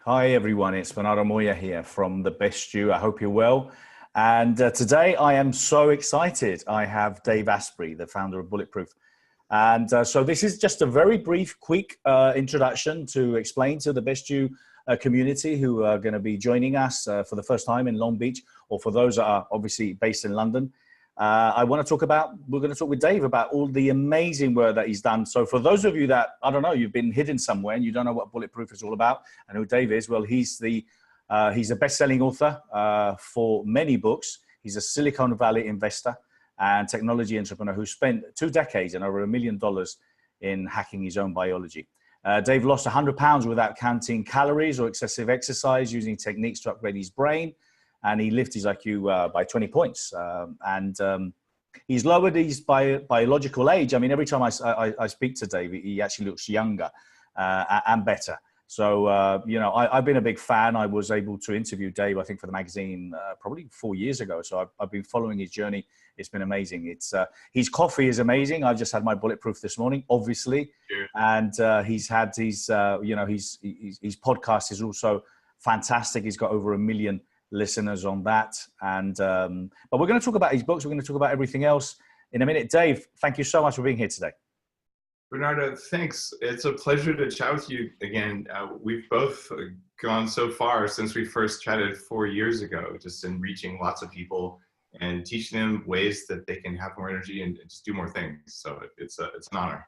Hi everyone, it's Bernardo Moya here from The Best Stew. I hope you're well. And today I am so excited. I have Dave Asprey, the founder of Bulletproof. And so this is just a very brief, quick introduction to explain to the Best Stew community who are going to be joining us for the first time in Long Beach, or for those that are obviously based in London. We're going to talk with Dave about all the amazing work that he's done. So for those of you that, I don't know, you've been hidden somewhere and you don't know what Bulletproof is all about and who Dave is, well, he's a best-selling author for many books. He's a Silicon Valley investor and technology entrepreneur who spent 2 decades and over $1 million in hacking his own biology. Dave lost 100 pounds without counting calories or excessive exercise, using techniques to upgrade his brain. And he lifted his IQ by 20 points. He's lowered his biological age. I mean, every time I speak to Dave, he actually looks younger and better. So, I've been a big fan. I was able to interview Dave, I think, for the magazine probably 4 years ago. So I've been following his journey. It's been amazing. His coffee is amazing. I just had my Bulletproof this morning, obviously. Yeah. And he's had his podcast is also fantastic. He's got over 1 million listeners on that. And but we're going to talk about his books. We're going to talk about everything else in a minute. Dave, thank you so much for being here today. Bernardo, thanks. It's a pleasure to chat with you again. We've both gone so far since we first chatted 4 years ago, just in reaching lots of people and teaching them ways that they can have more energy and just do more things. So it's an honor.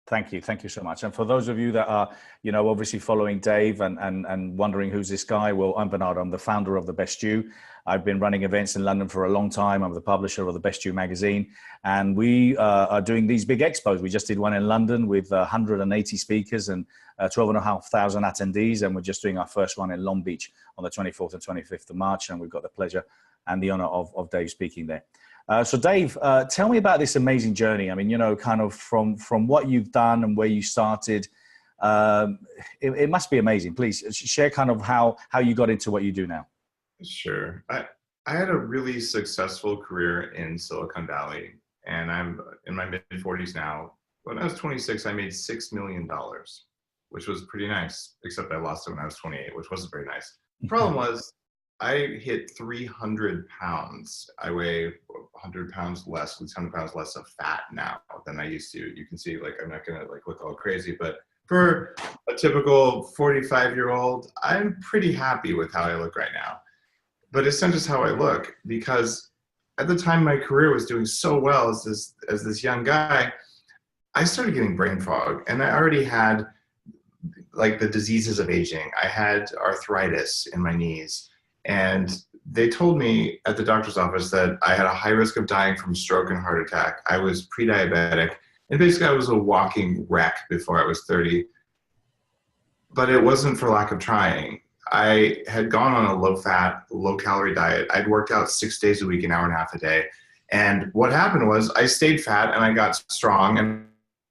Thank you. Thank you so much. And for those of you that are, obviously following Dave and wondering who's this guy, well, I'm Bernardo. I'm the founder of The Best Stew. I've been running events in London for a long time. I'm the publisher of The Best Stew magazine. And we are doing these big expos. We just did one in London with 180 speakers and 12,500 attendees. And we're just doing our first one in Long Beach on the 24th and 25th of March. And we've got the pleasure and the honor of Dave speaking there. So Dave, tell me about this amazing journey. I mean, kind of from what you've done and where you started, it must be amazing. Please share kind of how you got into what you do now. Sure. I had a really successful career in Silicon Valley, and I'm in my mid-40s now. When I was 26, I made $6 million, which was pretty nice, except I lost it when I was 28, which wasn't very nice. The problem was, I hit 300 pounds. I weigh 100 pounds less, 100 pounds less of fat now than I used to. You can see, I'm not gonna look all crazy, but for a typical 45-year-old, I'm pretty happy with how I look right now. But it's not just how I look, because at the time my career was doing so well as this young guy, I started getting brain fog, and I already had the diseases of aging. I had arthritis in my knees. And they told me at the doctor's office that I had a high risk of dying from stroke and heart attack. I was pre-diabetic, and basically I was a walking wreck before I was 30. But it wasn't for lack of trying. I had gone on a low-fat, low-calorie diet. I'd worked out 6 days a week, an hour and a half a day. And what happened was I stayed fat and I got strong and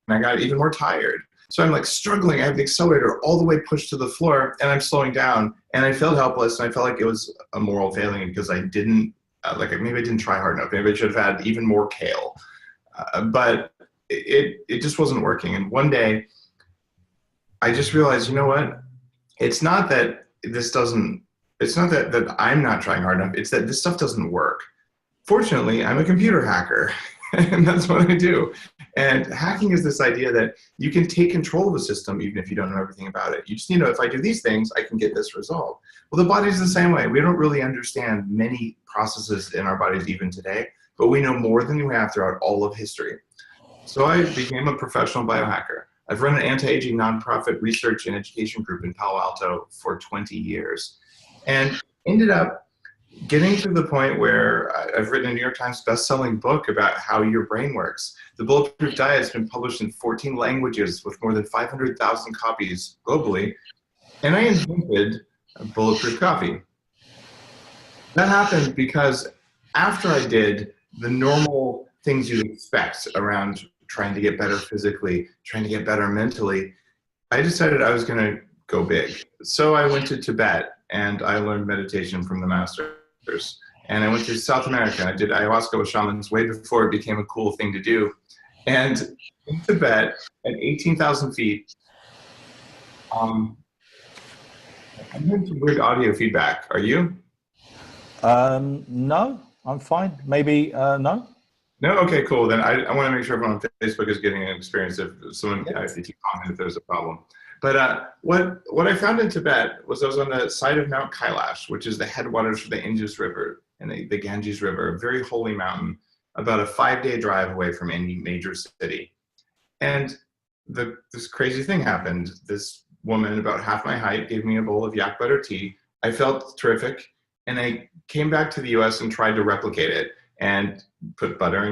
I got even more tired. So I'm struggling. I have the accelerator all the way pushed to the floor and I'm slowing down, and I felt helpless, and I felt like it was a moral failing because I didn't, maybe I didn't try hard enough. Maybe I should have had even more kale. But it just wasn't working. And one day I just realized, you know what? It's not that that I'm not trying hard enough. It's that this stuff doesn't work. Fortunately, I'm a computer hacker. And that's what I do. And hacking is this idea that you can take control of a system even if you don't know everything about it. You just need to know, if I do these things, I can get this result. Well, the body's the same way. We don't really understand many processes in our bodies even today, but we know more than we have throughout all of history. So I became a professional biohacker. I've run an anti-aging nonprofit research and education group in Palo Alto for 20 years and ended up getting to the point where I've written a New York Times best-selling book about how your brain works. The Bulletproof Diet has been published in 14 languages with more than 500,000 copies globally. And I invented Bulletproof Coffee. That happened because after I did the normal things you'd expect around trying to get better physically, trying to get better mentally, I decided I was going to go big. So I went to Tibet and I learned meditation from the masters. And I went to South America. I did ayahuasca with shamans way before it became a cool thing to do. And in Tibet, at 18,000 feet, I'm hearing some weird audio feedback. Are you? No, I'm fine. Maybe no. No? Okay, cool. Then I want to make sure everyone on Facebook is getting an experience if someone, Yeah. if you comment if there's a problem. But what I found in Tibet was I was on the side of Mount Kailash, which is the headwaters for the Indus River and the Ganges River, a very holy mountain, about a 5-day drive away from any major city. And this crazy thing happened. This woman, about half my height, gave me a bowl of yak butter tea. I felt terrific, and I came back to the U.S. and tried to replicate it and put butter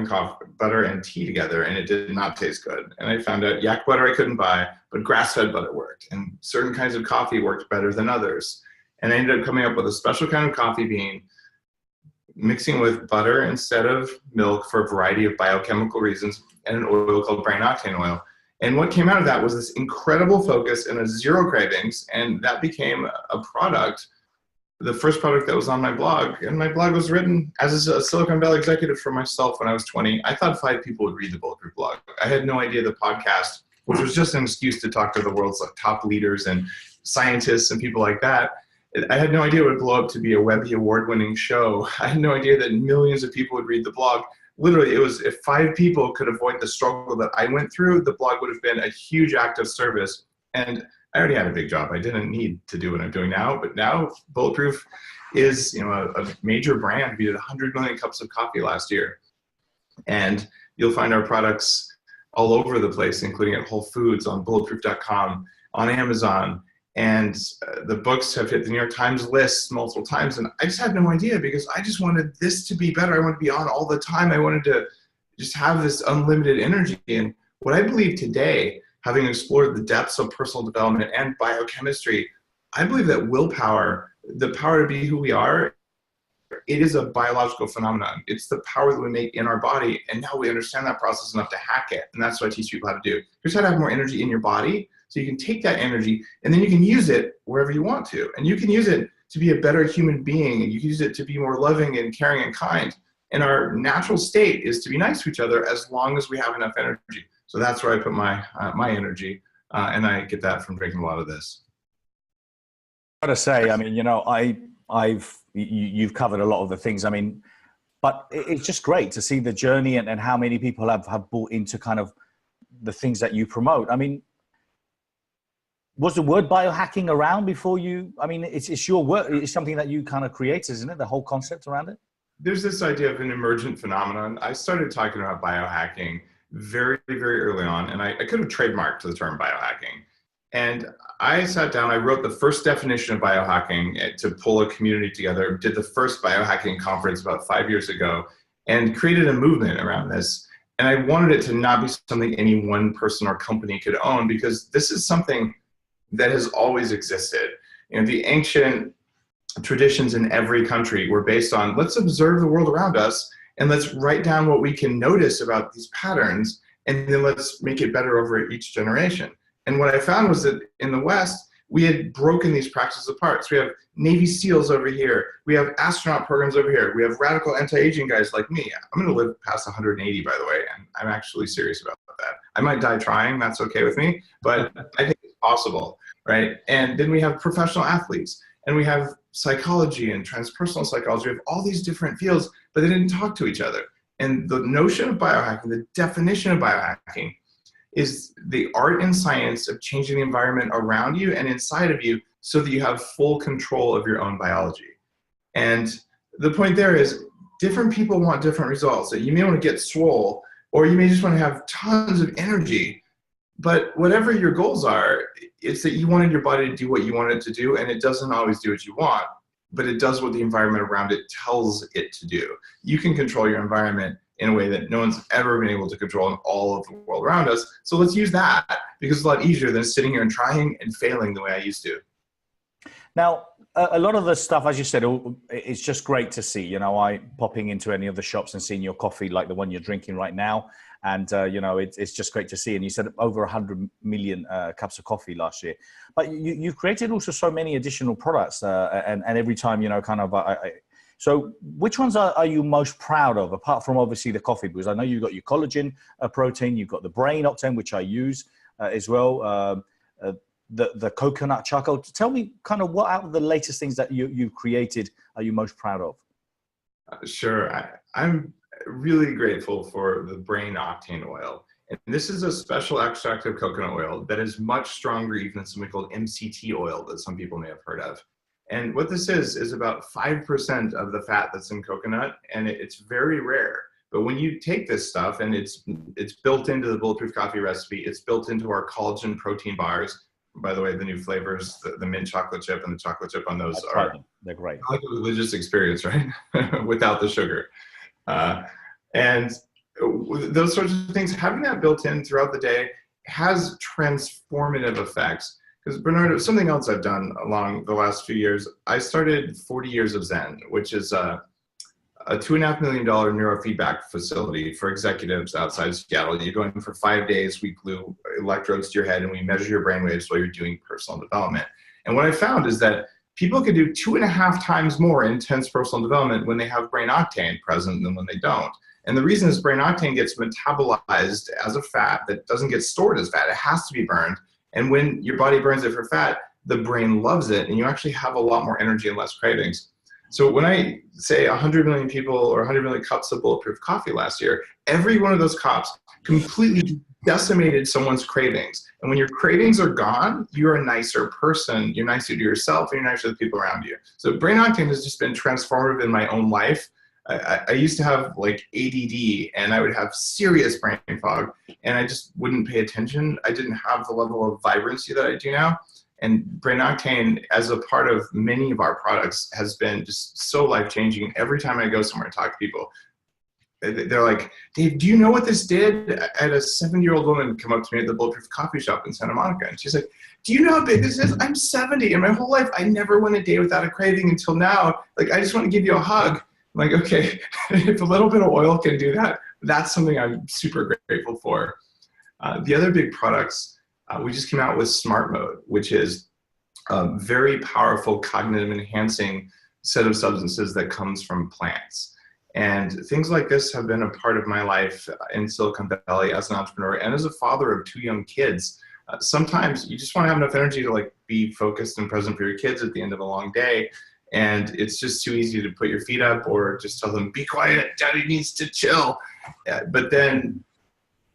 and tea together, and it did not taste good. And I found out yak butter I couldn't buy, but grass-fed butter worked, and certain kinds of coffee worked better than others. And I ended up coming up with a special kind of coffee bean, mixing with butter instead of milk for a variety of biochemical reasons, and an oil called brain octane oil. And what came out of that was this incredible focus and a zero cravings, and that became a product, the first product that was on my blog. And my blog was written as a Silicon Valley executive for myself when I was 20. I thought 5 people would read the Bulletproof blog. I had no idea the podcast, which was just an excuse to talk to the world's top leaders and scientists and people like that. I had no idea it would blow up to be a Webby award-winning show. I had no idea that millions of people would read the blog. Literally, it was, if 5 people could avoid the struggle that I went through, the blog would have been a huge act of service. And I already had a big job. I didn't need to do what I'm doing now, but now Bulletproof is, a major brand. We did 100 million cups of coffee last year. And you'll find our products all over the place, including at Whole Foods, on bulletproof.com, on Amazon. And the books have hit the New York Times list multiple times. And I just had no idea, because I just wanted this to be better. I wanted to be on all the time. I wanted to just have this unlimited energy. And what I believe today, having explored the depths of personal development and biochemistry, I believe that willpower, the power to be who we are, it is a biological phenomenon. It's the power that we make in our body. And now we understand that process enough to hack it. And that's what I teach people how to do. Here's how to have more energy in your body. So you can take that energy and then you can use it wherever you want to. And you can use it to be a better human being. And you can use it to be more loving and caring and kind. And our natural state is to be nice to each other as long as we have enough energy. So that's where I put my energy. And I get that from drinking a lot of this. Got to say, I mean, you've covered a lot of the things. I mean, but it's just great to see the journey and how many people have bought into kind of the things that you promote. I mean, was the word biohacking around before you? I mean, it's your work. It's something that you kind of created, isn't it? The whole concept around it. There's this idea of an emergent phenomenon. I started talking about biohacking very, very early on, and I could have trademarked the term biohacking. And I sat down, I wrote the first definition of biohacking to pull a community together, did the first biohacking conference about 5 years ago, and created a movement around this. And I wanted it to not be something any one person or company could own, because this is something that has always existed. The ancient traditions in every country were based on, let's observe the world around us and let's write down what we can notice about these patterns, and then let's make it better over each generation. And what I found was that in the West, we had broken these practices apart. So we have Navy SEALs over here. We have astronaut programs over here. We have radical anti-aging guys like me. I'm going to live past 180, by the way, and I'm actually serious about that. I might die trying. That's okay with me, but I think it's possible, right? And then we have professional athletes, and we have psychology and transpersonal psychology. We have all these different fields, but they didn't talk to each other. And the notion of biohacking, the definition of biohacking, is the art and science of changing the environment around you and inside of you so that you have full control of your own biology. And the point there is, different people want different results. So you may want to get swole, or you may just want to have tons of energy. But whatever your goals are, it's that you wanted your body to do what you want it to do, and it doesn't always do what you want, but it does what the environment around it tells it to do. You can control your environment in a way that no one's ever been able to control in all of the world around us. So let's use that, because it's a lot easier than sitting here and trying and failing the way I used to. Now, a lot of the stuff, as you said, it's just great to see. I popping into any of the shops and seeing your coffee like the one you're drinking right now. And, it's just great to see. And you said over 100 million cups of coffee last year. But you've created also so many additional products. And every time, so which ones are you most proud of, apart from obviously the coffee? Because I know you've got your collagen protein, you've got the brain octane, which I use as well. the coconut charcoal. Tell me kind of what out of the latest things that you've created are you most proud of? Sure. I'm really grateful for the brain octane oil. And this is a special extract of coconut oil that is much stronger even than something called MCT oil that some people may have heard of. And what this is about 5% of the fat that's in coconut, and it's very rare. But when you take this stuff, and it's built into the Bulletproof Coffee recipe, it's built into our collagen protein bars. By the way, the new flavors, the mint chocolate chip and the chocolate chip on those they're great. Like a religious experience, right? Without the sugar. And those sorts of things, having that built in throughout the day has transformative effects. Because Bernardo, something else I've done along the last few years, I started 40 Years of Zen, which is a $2.5 million neurofeedback facility for executives outside Seattle. You go in for 5 days, we glue electrodes to your head and we measure your brainwaves while you're doing personal development. And what I found is that people can do 2.5 times more intense personal development when they have brain octane present than when they don't. And the reason is brain octane gets metabolized as a fat that doesn't get stored as fat. It has to be burned. And when your body burns it for fat, the brain loves it, and you actually have a lot more energy and less cravings. So when I say 100 million people or 100 million cups of Bulletproof coffee last year, every one of those cups completely decimated someone's cravings. And when your cravings are gone, you're a nicer person. You're nicer to yourself, and you're nicer to the people around you. So brain octane has just been transformative in my own life. I used to have like ADD, and I would have serious brain fog, and I just wouldn't pay attention. I didn't have the level of vibrancy that I do now. And brain octane, as a part of many of our products, has been just so life-changing. Every time I go somewhere and talk to people, they're like, Dave, do you know what this did? I had a 70-year-old woman come up to me at the Bulletproof coffee shop in Santa Monica, and she's like, do you know how big this is? I'm 70, and my whole life I never went a day without a craving until now. Like, I just want to give you a hug. I'm like, okay, if a little bit of oil can do that, that's something I'm super grateful for. The other big products, we just came out with Smart Mode, which is a very powerful cognitive enhancing set of substances that comes from plants. And things like this have been a part of my life in Silicon Valley as an entrepreneur and as a father of 2 young kids. Sometimes you just want to have enough energy to like be focused and present for your kids at the end of a long day. And it's just too easy to put your feet up or just tell them, be quiet, daddy needs to chill. But then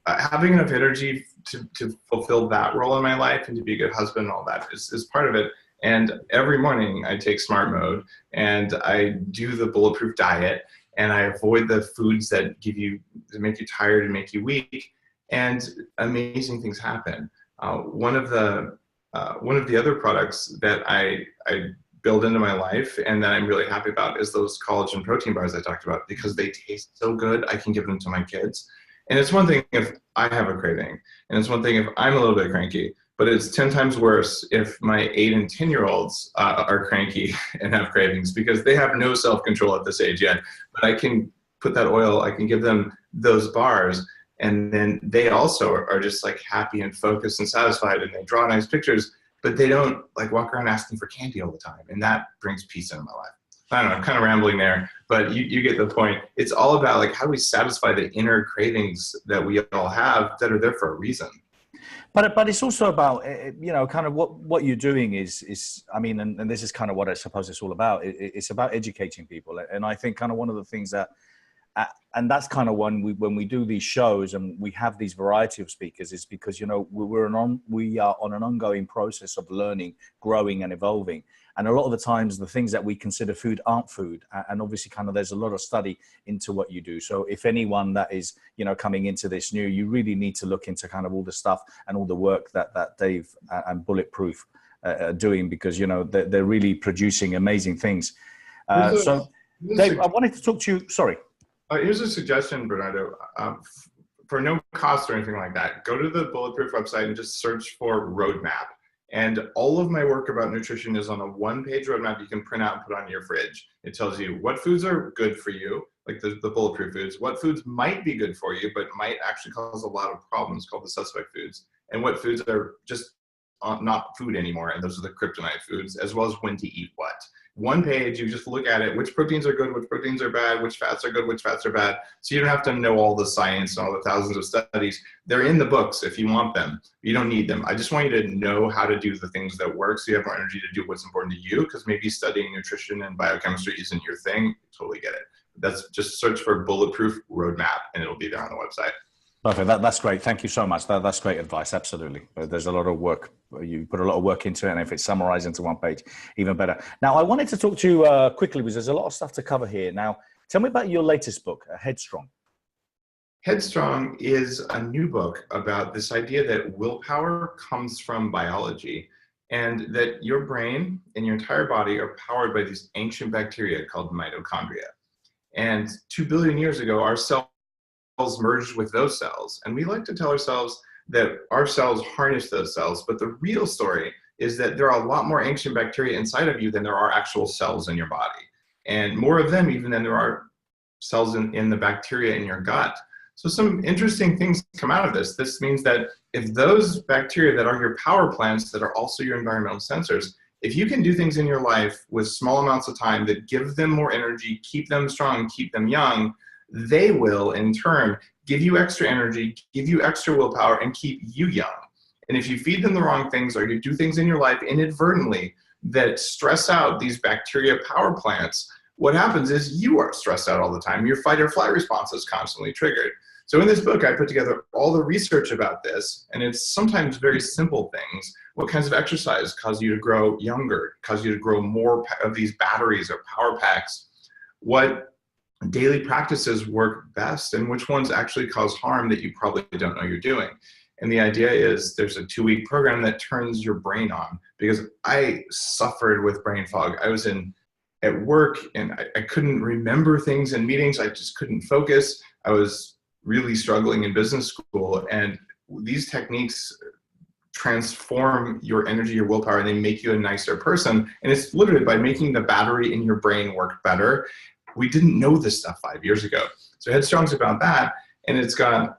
having enough energy to fulfill that role in my life and to be a good husband and all that is part of it. And every morning I take Smart Mode and I do the Bulletproof diet and I avoid the foods that make you tired and make you weak. And amazing things happen. One of the other products that I build into my life and that I'm really happy about is those collagen protein bars I talked about, because they taste so good. I can give them to my kids. And it's one thing if I have a craving, and it's one thing if I'm a little bit cranky, but it's 10 times worse if my 8 and 10-year-olds are cranky and have cravings, because they have no self-control at this age yet. But I can put that oil, I can give them those bars, and then they also are just like happy and focused and satisfied, and they draw nice pictures, but they don't like walk around asking for candy all the time. And that brings peace into my life. I don't know, I'm kind of rambling there, but you get the point. It's all about like, how do we satisfy the inner cravings that we all have that are there for a reason? But it's also about, kind of what you're doing is I mean, and this is kind of what I suppose it's all about. It's about educating people. And I think kind of one of the things that, and that's kind of when we do these shows and we have these variety of speakers, is because, we are on an ongoing process of learning, growing and evolving. And a lot of the times the things that we consider food aren't food. And obviously kind of there's a lot of study into what you do. So if anyone that is, coming into this new, you really need to look into kind of all the stuff and all the work that Dave and Bulletproof are doing, because, they're really producing amazing things. So Dave, I wanted to talk to you, sorry. Here's a suggestion, Bernardo. For no cost or anything like that, go to the Bulletproof website and just search for roadmap. And all of my work about nutrition is on a 1-page roadmap you can print out and put on your fridge. It tells you what foods are good for you, like the bulletproof foods, what foods might be good for you, but might actually cause a lot of problems, called the suspect foods, and what foods are just not food anymore, and those are the kryptonite foods, as well as when to eat what. One page, you just look at it, which proteins are good, which proteins are bad, which fats are good, which fats are bad. So you don't have to know all the science and all the thousands of studies. They're in the books if you want them. You don't need them. I just want you to know how to do the things that work so you have more energy to do what's important to you, because maybe studying nutrition and biochemistry isn't your thing. Totally get it. That's just search for Bulletproof Roadmap and it'll be there on the website. Perfect. That's great. Thank you so much. That's great advice. Absolutely. There's a lot of work. You put a lot of work into it. And if it's summarized into one page, even better. Now, I wanted to talk to you quickly because there's a lot of stuff to cover here. Now, tell me about your latest book, Headstrong. Headstrong is a new book about this idea that willpower comes from biology and that your brain and your entire body are powered by these ancient bacteria called mitochondria. And 2 billion years ago, our cells merged with those cells. And we like to tell ourselves that our cells harness those cells. But the real story is that there are a lot more ancient bacteria inside of you than there are actual cells in your body. And more of them even than there are cells in the bacteria in your gut. So some interesting things come out of this. This means that if those bacteria that are your power plants that are also your environmental sensors, if you can do things in your life with small amounts of time that give them more energy, keep them strong, keep them young, they will in turn give you extra energy, give you extra willpower, and keep you young. And if you feed them the wrong things or you do things in your life inadvertently that stress out these bacteria power plants, what happens is you are stressed out all the time. Your fight or flight response is constantly triggered. So in this book, I put together all the research about this, and it's sometimes very simple things. What kinds of exercise cause you to grow younger, cause you to grow more of these batteries or power packs? What daily practices work best and which ones actually cause harm that you probably don't know you're doing? And the idea is there's a 2-week program that turns your brain on, because I suffered with brain fog. I was at work and I couldn't remember things in meetings. I just couldn't focus. I was really struggling in business school, and these techniques transform your energy, your willpower, and they make you a nicer person. And it's literally by making the battery in your brain work better. We didn't know this stuff 5 years ago. So Headstrong's about that, and it's got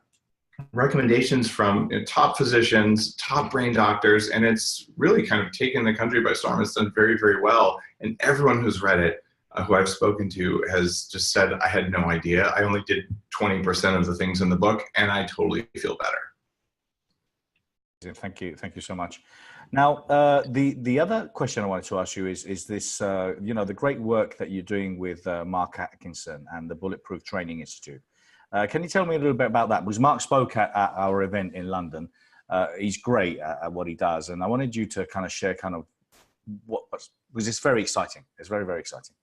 recommendations from top physicians, top brain doctors, and it's really kind of taken the country by storm. It's done very, very well, and everyone who's read it, who I've spoken to, has just said, I had no idea. I only did 20% of the things in the book, and I totally feel better. Thank you. Thank you so much. Now, the other question I wanted to ask you is this, the great work that you're doing with Mark Atkinson and the Bulletproof Training Institute. Can you tell me a little bit about that? Because Mark spoke at our event in London. He's great at what he does. And I wanted you to kind of share because it's very exciting. It's very, very exciting.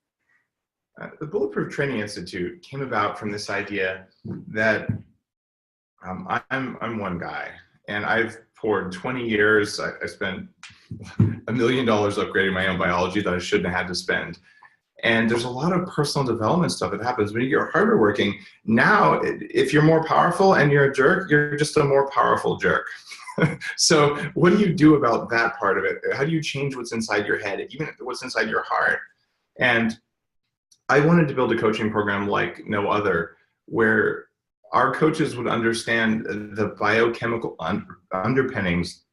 The Bulletproof Training Institute came about from this idea that I'm one guy, and I've poured 20 years. I spent $1 million upgrading my own biology that I shouldn't have had to spend. And there's a lot of personal development stuff that happens when you get harder working. Now, if you're more powerful and you're a jerk, you're just a more powerful jerk. So what do you do about that part of it? How do you change what's inside your head, even what's inside your heart? And I wanted to build a coaching program like no other, where our coaches would understand the biochemical underpinnings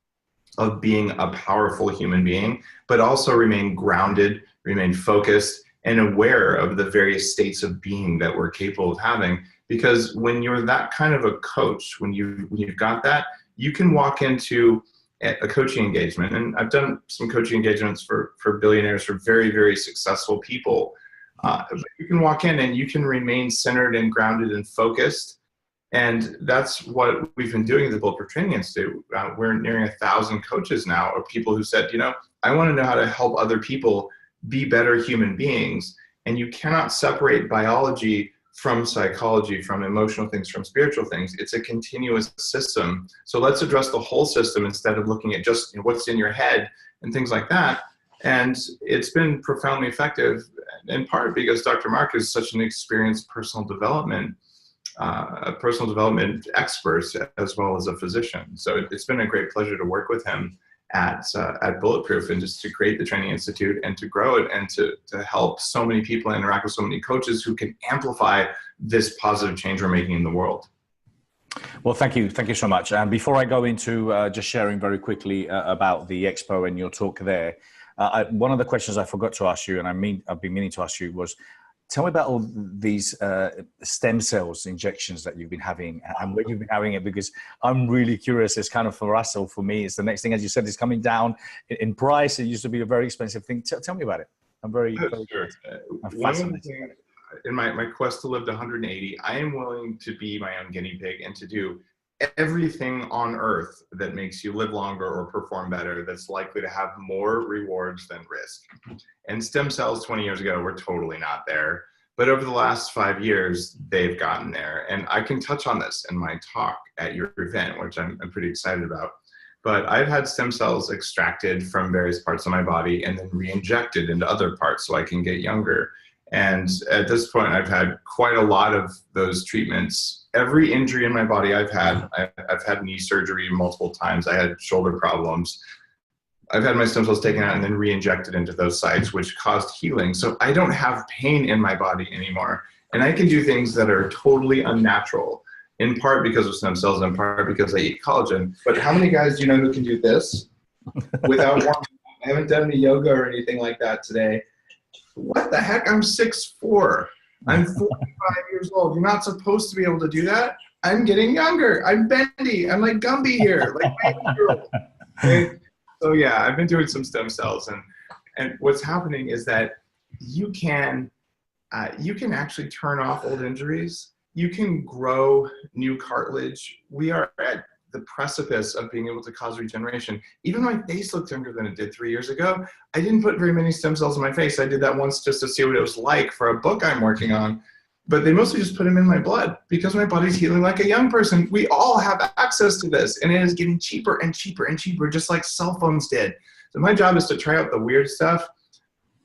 of being a powerful human being, but also remain grounded, remain focused, and aware of the various states of being that we're capable of having. Because when you're that kind of a coach, when you've got that, you can walk into a coaching engagement. And I've done some coaching engagements for billionaires, for very, very successful people. You can walk in and you can remain centered and grounded and focused. And that's what we've been doing at the Bulletproof Training Institute. We're nearing 1,000 coaches now, of people who said, I want to know how to help other people be better human beings. And you cannot separate biology from psychology, from emotional things, from spiritual things. It's a continuous system. So let's address the whole system instead of looking at just what's in your head and things like that. And it's been profoundly effective, in part because Dr. Mark is such an experienced personal development expert, as well as a physician. So it's been a great pleasure to work with him at Bulletproof, and just to create the Training Institute and to grow it and to help so many people interact with so many coaches who can amplify this positive change we're making in the world. Well, thank you so much. And before I go into just sharing very quickly about the Expo and your talk there, One of the questions I forgot to ask you, and I've been meaning to ask you, was tell me about all these stem cells injections that you've been having and where you've been having it, because I'm really curious. It's kind of for us or for me, it's the next thing, as you said, is coming down in price. It used to be a very expensive thing. Tell me about it. I'm very sure. I'm One of the fascinated. things in my quest to live to 180, I am willing to be my own guinea pig and to do everything on earth that makes you live longer or perform better, that's likely to have more rewards than risk. And stem cells 20 years ago were totally not there. But over the last 5 years, they've gotten there. And I can touch on this in my talk at your event, which I'm pretty excited about. But I've had stem cells extracted from various parts of my body and then re-injected into other parts so I can get younger. And at this point, I've had quite a lot of those treatments. Every injury in my body I've had knee surgery multiple times. I had shoulder problems. I've had my stem cells taken out and then re-injected into those sites, which caused healing. So I don't have pain in my body anymore. And I can do things that are totally unnatural, in part because of stem cells, in part because I eat collagen. But how many guys do you know who can do this without warming up? I haven't done any yoga or anything like that today. What the heck? I'm 6'4". I'm 45 years old. You're not supposed to be able to do that. I'm getting younger. I'm bendy. I'm like Gumby here, like my 8-year-old. Okay? So yeah, I've been doing some stem cells, and what's happening is that you can actually turn off old injuries. You can grow new cartilage. We are at the precipice of being able to cause regeneration. Even my face looked younger than it did 3 years ago. I didn't put very many stem cells in my face. I did that once just to see what it was like for a book I'm working on. But they mostly just put them in my blood because my body's healing like a young person. We all have access to this, and it is getting cheaper and cheaper and cheaper, just like cell phones did. So my job is to try out the weird stuff,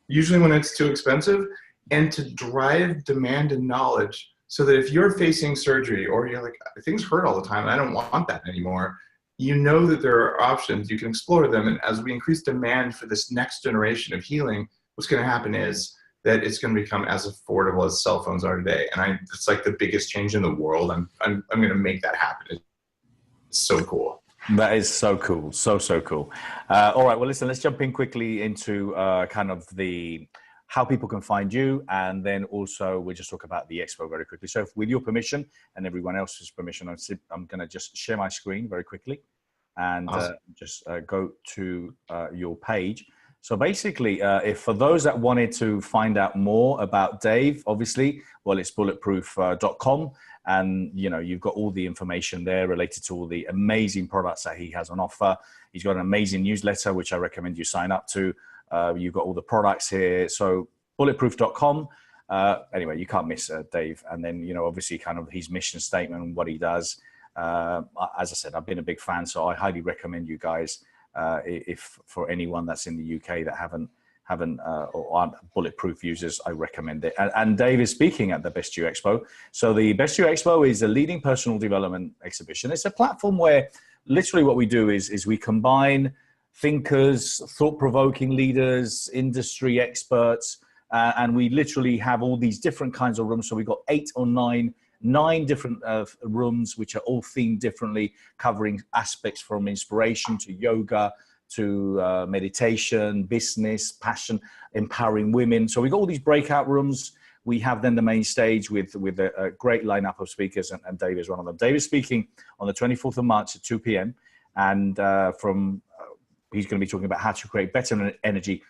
usually when it's too expensive, and to drive demand and knowledge so that if you're facing surgery or you're like, things hurt all the time, and I don't want that anymore, you know that there are options. You can explore them. And as we increase demand for this next generation of healing, what's going to happen is that it's going to become as affordable as cell phones are today. And it's like the biggest change in the world. I'm going to make that happen. It's so cool. That is so cool. So cool. All right. Well, listen, let's jump in quickly into kind of how people can find you. And then also we'll just talk about the expo very quickly. So with your permission and everyone else's permission, I'm going to just share my screen very quickly and awesome. just go to your page. So basically, if for those that wanted to find out more about Dave, obviously, well, it's bulletproof.com. And, you know, you've got all the information there related to all the amazing products that he has on offer. He's got an amazing newsletter, which I recommend you sign up to. You've got all the products here. So bulletproof.com. Anyway, you can't miss Dave. And then, you know, obviously kind of his mission statement and what he does. As I said, I've been a big fan, so I highly recommend you guys. If for anyone that's in the UK that haven't or aren't bulletproof users, I recommend it. And Dave is speaking at the Best You Expo. So the Best You Expo is a leading personal development exhibition. It's a platform where literally what we do is we combine thinkers, thought-provoking leaders, industry experts, and we literally have all these different kinds of rooms. So we've got 8 or 9 different rooms, which are all themed differently, covering aspects from inspiration to yoga, to meditation, business, passion, empowering women. So we got all these breakout rooms. We have then the main stage with a great lineup of speakers, and Dave is one of them. Dave is speaking on the 24th of March at 2 p.m. And he's going to be talking about how to create better energy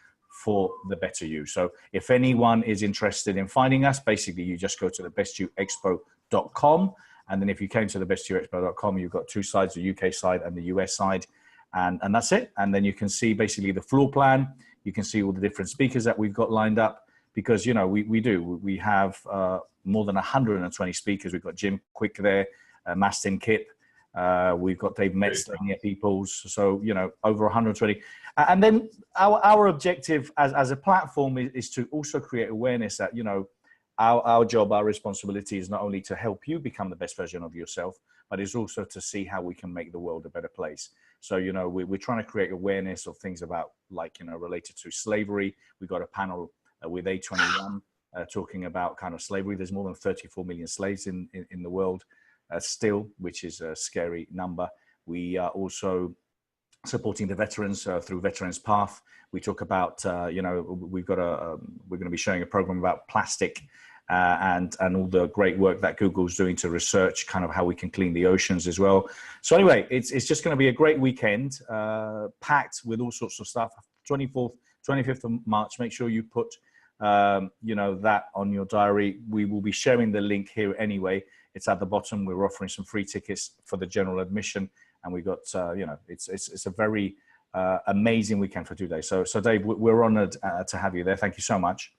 for the better you. So if anyone is interested in finding us, basically you just go to the bestyouexpo.com. And then if you came to the bestyouexpo.com, you've got 2 sides, the UK side and the US side. And that's it. And then you can see basically the floor plan. You can see all the different speakers that we've got lined up because, you know, we have more than 120 speakers. We've got Jim Quick there, Mastin Kip. We've got Dave Metz at Peoples. So, you know, over 120. And then our objective as a platform is to also create awareness that, you know, our job, our responsibility is not only to help you become the best version of yourself, but it's also to see how we can make the world a better place. So, you know, we're trying to create awareness of things about, like, you know, related to slavery. We got a panel with A21 talking about kind of slavery. There's more than 34 million slaves in the world still, which is a scary number. We are also supporting the veterans through Veterans Path. We talk about, we're going to be showing a program about plastic and all the great work that Google's doing to research kind of how we can clean the oceans as well. So anyway, it's just going to be a great weekend, packed with all sorts of stuff. 25th of March, make sure you put, that on your diary. We will be sharing the link here anyway. It's at the bottom. We're offering some free tickets for the general admission. And we got, it's a very amazing weekend for 2 days. So Dave, we're honored to have you there. Thank you so much.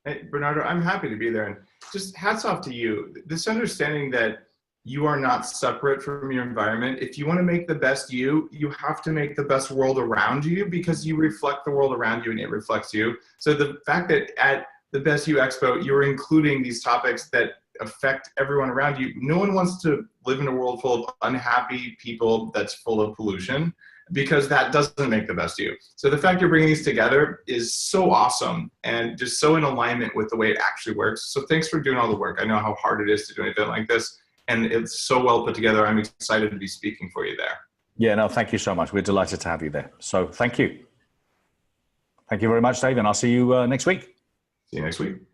Hey, Bernardo, I'm happy to be there. And just hats off to you. This understanding that you are not separate from your environment. If you want to make the best you have to make the best world around you, because you reflect the world around you and it reflects you. So the fact that at the Best You Expo, you're including these topics that affect everyone around you. No one wants to live in a world full of unhappy people that's full of pollution, because that doesn't make the best you. So the fact you're bringing these together is so awesome and just so in alignment with the way it actually works. So thanks for doing all the work. I know how hard it is to do an event like this, and it's so well put together. I'm excited to be speaking for you there. Yeah, no, thank you so much. We're delighted to have you there. So thank you. Thank you very much, Dave, and I'll see you next week. See you next week.